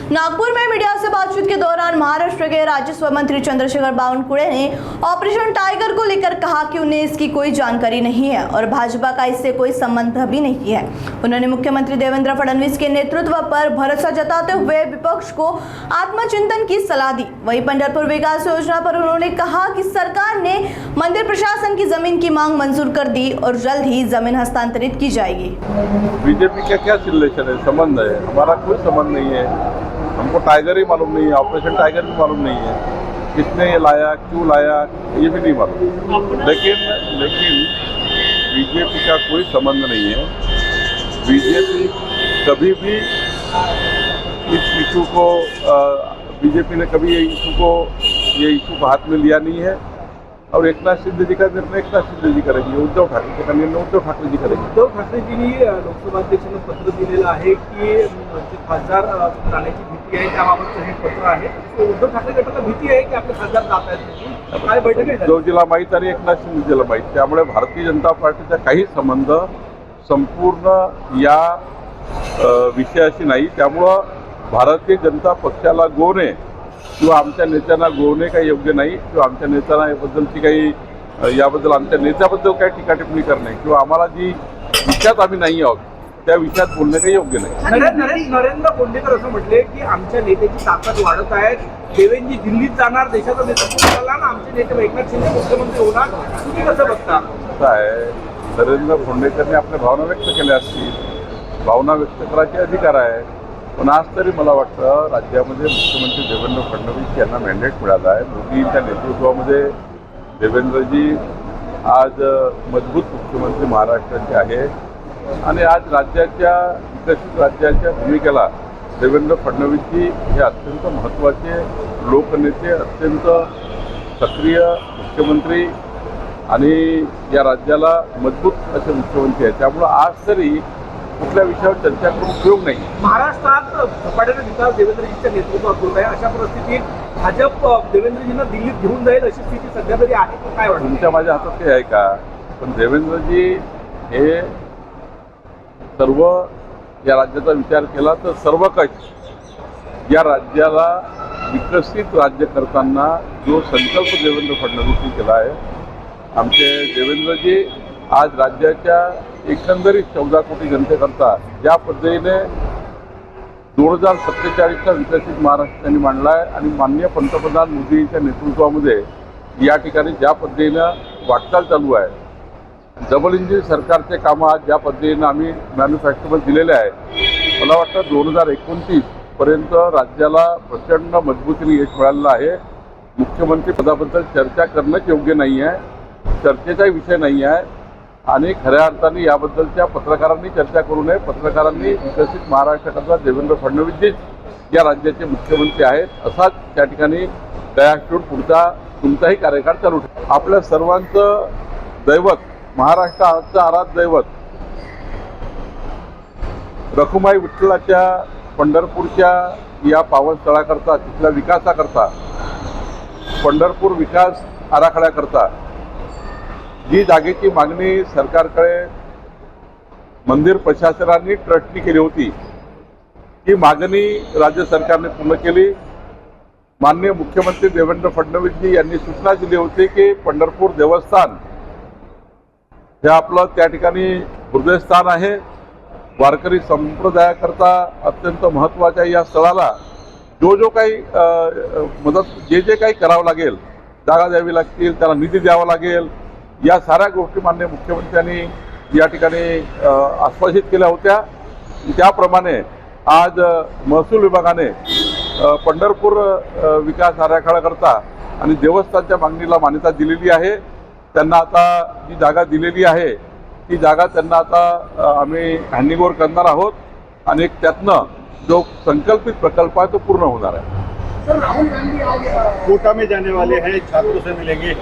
नागपुर में मीडिया से बातचीत के दौरान महाराष्ट्र के राजस्व मंत्री चंद्रशेखर बावनकुळे ने ऑपरेशन टाइगर को लेकर कहा कि उन्हें इसकी कोई जानकारी नहीं है और भाजपा का इससे कोई संबंध भी नहीं है। उन्होंने मुख्यमंत्री देवेंद्र फडणवीस के नेतृत्व पर भरोसा जताते हुए विपक्ष को आत्मचिंतन की सलाह दी। वहीं पंढरपुर विकास योजना पर उन्होंने कहा कि सरकार ने मंदिर प्रशासन की जमीन की मांग मंजूर कर दी और जल्द ही जमीन हस्तांतरित की जाएगी। बीजेपी का क्या रिलेशन है, संबंध है? हमारा कोई संबंध नहीं है। हमको टाइगर ही मालूम नहीं है, ऑपरेशन टाइगर भी मालूम नहीं है, किसने ये लाया, क्यों लाया, ये भी नहीं मालूम। लेकिन बीजेपी का कोई संबंध नहीं है। बीजेपी कभी भी इस इशू को बीजेपी ने कभी ये इशू को हाथ में लिया नहीं है। और एकनाथ शिंदे जी का निर्णय एकनाथ शिंदे जी करेंगे, उद्धव ठाकरे का निर्णय उद्धव ठाकरे जी करेंगे। उद्धव ठाकरेजींनी लोकसभा अध्यक्षांना पत्र दिलेलं आहे की जे खासदार जाण्याची भीती आहे त्याबाबतचं हे पत्र आहे। उद्धव ठाकरे गटाला भीती आहे की आपले खासदार जात आहेत, काय बैठक आहे? उद्धवजीला माहीत आणि एकनाथ शिंदेजीला माहीत, त्यामुळे भारतीय जनता पार्टीचा काही संबंध संपूर्ण या विषयाशी नाही। त्यामुळं भारतीय जनता पक्षाला गोवणे किंवा आमच्या नेत्यांना गोवणे काही योग्य नाही, किंवा आमच्या नेत्यांना याबद्दलची काही याबद्दल आमच्या नेत्याबद्दल काही टीका टिप्पणी करणे किंवा आम्हाला जी विषयात आम्ही नाही आहोत त्या विषयात बोलणे काही योग्य नाही। नरेंद्र बोंडेकर असं म्हटले की आमच्या नेत्याची ताकद वाढत आहे, देवेंद्रजी दिल्लीत जाणार, देशाचं नेतृत्व करणार, आमचे नेते एकनाथ शिंदे मुख्यमंत्री होणार, तुम्ही कसं बघता? असं आहे, नरेंद्र बोंडेकरने आपल्या भावना व्यक्त केल्या असतील, भावना व्यक्त करायचे अधिकार आहे। पण आज तरी मला वाटतं राज्यामध्ये मुख्यमंत्री देवेंद्र फडणवीस यांना मॅन्डेट मिळाला आहे। मोदींच्या नेतृत्वामध्ये देवेंद्रजी आज मजबूत मुख्यमंत्री महाराष्ट्राचे आहे आणि आज राज्याच्या विकसित राज्याच्या भूमिकेला देवेंद्र फडणवीसजी हे अत्यंत महत्त्वाचे लोकनेते, अत्यंत सक्रिय मुख्यमंत्री आणि या राज्याला मजबूत असे मुख्यमंत्री आहेत। त्यामुळं आज तरी कुठल्या विषयावर चर्चा करून उपयोग नाही। महाराष्ट्रात झपाट्याने विकास देवेंद्रजींच्या नेतृत्वात होत आहे, अशा परिस्थितीत भाजप देवेंद्रजींना दिल्लीत घेऊन जाईल अशी स्थिती सध्या तरी आहे का, काय वाटतं? तुमच्या माझ्या हातात काही आहे का? पण देवेंद्रजी हे सर्व या राज्याचा विचार केला तर सर्वकष या राज्याला विकसित राज्य करताना जो संकल्प देवेंद्र फडणवीसनी केला आहे, आमचे देवेंद्रजी आज राज्याच्या एकंदरीत 14 कोटी जनतेकरता ज्या पद्धतीने 2047चा विकसित महाराष्ट्र त्यांनी मांडला आहे आणि माननीय पंतप्रधान मोदींच्या नेतृत्वामध्ये या ठिकाणी ज्या पद्धतीनं वाटचाल चालू आहे, डबल इंजिन सरकारचे कामं आज ज्या पद्धतीनं आम्ही मॅन्युफॅक्चरवर दिलेले आहे, मला वाटतं 2029 पर्यंत राज्याला प्रचंड मजबूतीने यश मिळालेलं आहे। मुख्यमंत्री पदाबद्दल चर्चा करणंच योग्य नाही आहे, चर्चेचाही विषय नाही आहे आणि खऱ्या अर्थाने याबद्दलच्या पत्रकारांनी चर्चा करू नये। पत्रकारांनी विकसित महाराष्ट्राकरता देवेंद्र फडणवीसजीच या राज्याचे मुख्यमंत्री आहेत असाच त्या ठिकाणी तयार ठेवून पुढचा तुमचाही कार्यकाळ चालू ठेवा। आपल्या सर्वांचं दैवत, महाराष्ट्राचं आराध्य दैवत रखुमाई विठ्ठलाच्या पंढरपूरच्या या पावनस्थळाकरता, तिथल्या विकासाकरता, पंढरपूर विकास आराखड्याकरता जी जागेची मागणी सरकारकडे मंदिर प्रशासनाने ट्रस्टनी केली होती, ती मागणी राज्य सरकारने पूर्ण केली। माननीय मुख्यमंत्री देवेंद्र फडणवीसजी यांनी सूचना दिली होती की पंढरपूर देवस्थान हे आपलं त्या ठिकाणी हृदयस्थान आहे, वारकरी संप्रदायाकरता अत्यंत महत्त्वाच्या या स्थळाला जो काही मदत जे काही करावं लागेल, जागा द्यावी लागतील, त्याला निधी द्यावा लागेल, या साऱ्या गोष्टी माननीय मुख्यमंत्र्यांनी या ठिकाणी आश्वासित केल्या होत्या। त्याप्रमाणे आज महसूल विभागाने पंढरपूर विकास आराखड्याकरता आणि देवस्थानच्या मागणीला मान्यता दिलेली आहे। त्यांना आता जी जागा दिलेली आहे ती जागा त्यांना आता आम्ही हँडिंगओव्हर करणार आहोत आणि त्यातनं जो संकल्पित प्रकल्प आहे तो पूर्ण होणार आहे। सर, राहुल गांधी आज कोटा में जाने वाले हैं, छात्रों से मिलेंगे।